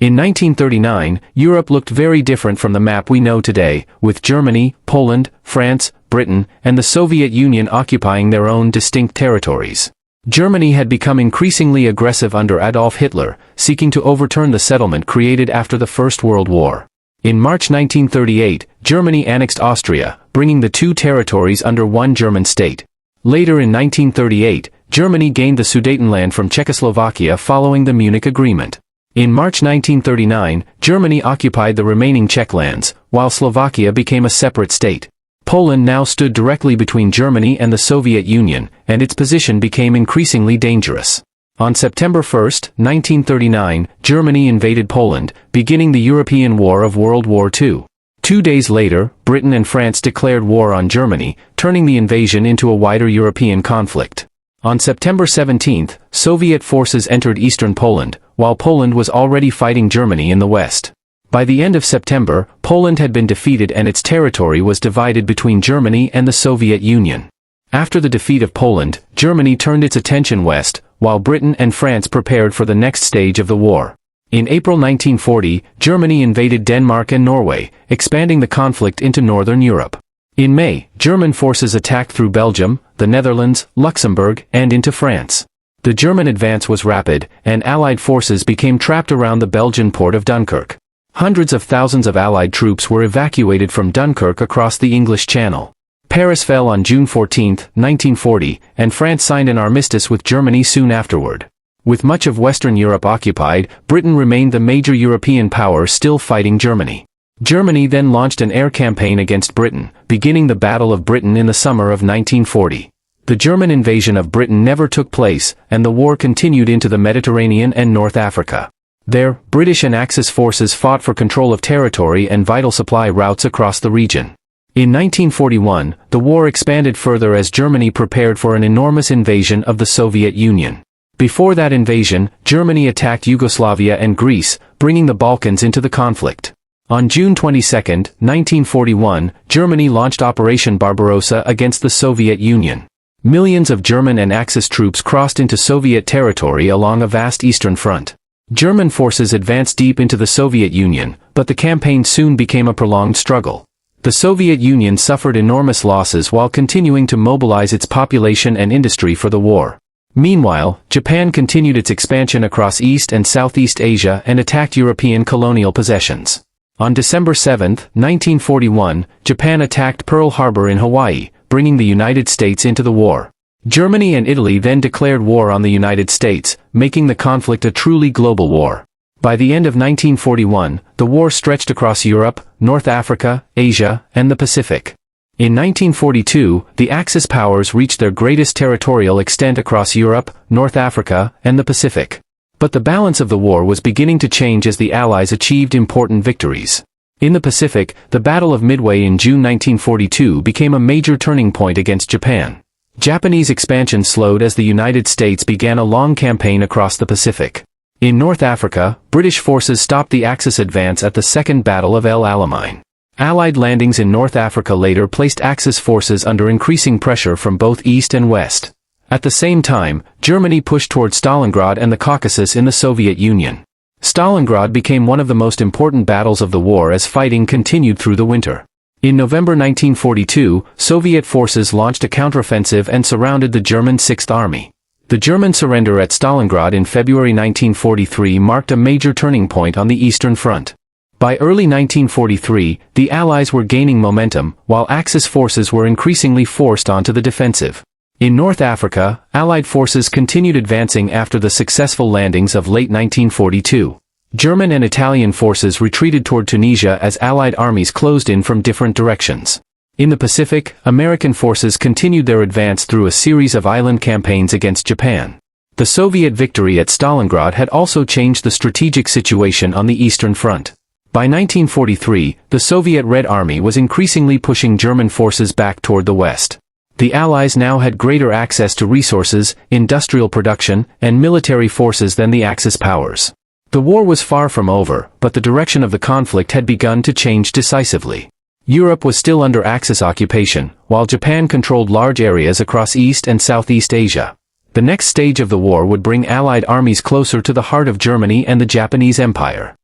In 1939, Europe looked very different from the map we know today, with Germany, Poland, France, Britain, and the Soviet Union occupying their own distinct territories. Germany had become increasingly aggressive under Adolf Hitler, seeking to overturn the settlement created after the First World War. In March 1938, Germany annexed Austria, bringing the two territories under one German state. Later in 1938, Germany gained the Sudetenland from Czechoslovakia following the Munich Agreement. In March 1939, Germany occupied the remaining Czech lands, while Slovakia became a separate state. Poland now stood directly between Germany and the Soviet Union, and its position became increasingly dangerous. On September 1, 1939, Germany invaded Poland, beginning the European War of World War II. 2 days later, Britain and France declared war on Germany, turning the invasion into a wider European conflict. On September 17, Soviet forces entered eastern Poland, while Poland was already fighting Germany in the west. By the end of September, Poland had been defeated and its territory was divided between Germany and the Soviet Union. After the defeat of Poland, Germany turned its attention west, while Britain and France prepared for the next stage of the war. In April 1940, Germany invaded Denmark and Norway, expanding the conflict into northern Europe. In May, German forces attacked through Belgium, the Netherlands, Luxembourg, and into France. The German advance was rapid, and Allied forces became trapped around the Belgian port of Dunkirk. Hundreds of thousands of Allied troops were evacuated from Dunkirk across the English Channel. Paris fell on June 14, 1940, and France signed an armistice with Germany soon afterward. With much of Western Europe occupied, Britain remained the major European power still fighting Germany. Germany then launched an air campaign against Britain, beginning the Battle of Britain in the summer of 1940. The German invasion of Britain never took place, and the war continued into the Mediterranean and North Africa. There, British and Axis forces fought for control of territory and vital supply routes across the region. In 1941, the war expanded further as Germany prepared for an enormous invasion of the Soviet Union. Before that invasion, Germany attacked Yugoslavia and Greece, bringing the Balkans into the conflict. On June 22, 1941, Germany launched Operation Barbarossa against the Soviet Union. Millions of German and Axis troops crossed into Soviet territory along a vast eastern front. German forces advanced deep into the Soviet Union, but the campaign soon became a prolonged struggle. The Soviet Union suffered enormous losses while continuing to mobilize its population and industry for the war. Meanwhile, Japan continued its expansion across East and Southeast Asia and attacked European colonial possessions. On December 7, 1941, Japan attacked Pearl Harbor in Hawaii, bringing the United States into the war. Germany and Italy then declared war on the United States, making the conflict a truly global war. By the end of 1941, the war stretched across Europe, North Africa, Asia, and the Pacific. In 1942, the Axis powers reached their greatest territorial extent across Europe, North Africa, and the Pacific. But the balance of the war was beginning to change as the Allies achieved important victories. In the Pacific, the Battle of Midway in June 1942 became a major turning point against Japan. Japanese expansion slowed as the United States began a long campaign across the Pacific. In North Africa, British forces stopped the Axis advance at the Second Battle of El Alamein. Allied landings in North Africa later placed Axis forces under increasing pressure from both east and west. At the same time, Germany pushed toward Stalingrad and the Caucasus in the Soviet Union. Stalingrad became one of the most important battles of the war as fighting continued through the winter. In November 1942, Soviet forces launched a counteroffensive and surrounded the German Sixth Army. The German surrender at Stalingrad in February 1943 marked a major turning point on the Eastern Front. By early 1943, the Allies were gaining momentum, while Axis forces were increasingly forced onto the defensive. In North Africa, Allied forces continued advancing after the successful landings of late 1942. German and Italian forces retreated toward Tunisia as Allied armies closed in from different directions. In the Pacific, American forces continued their advance through a series of island campaigns against Japan. The Soviet victory at Stalingrad had also changed the strategic situation on the Eastern Front. By 1943, the Soviet Red Army was increasingly pushing German forces back toward the west. The Allies now had greater access to resources, industrial production, and military forces than the Axis powers. The war was far from over, but the direction of the conflict had begun to change decisively. Europe was still under Axis occupation, while Japan controlled large areas across East and Southeast Asia. The next stage of the war would bring Allied armies closer to the heart of Germany and the Japanese Empire.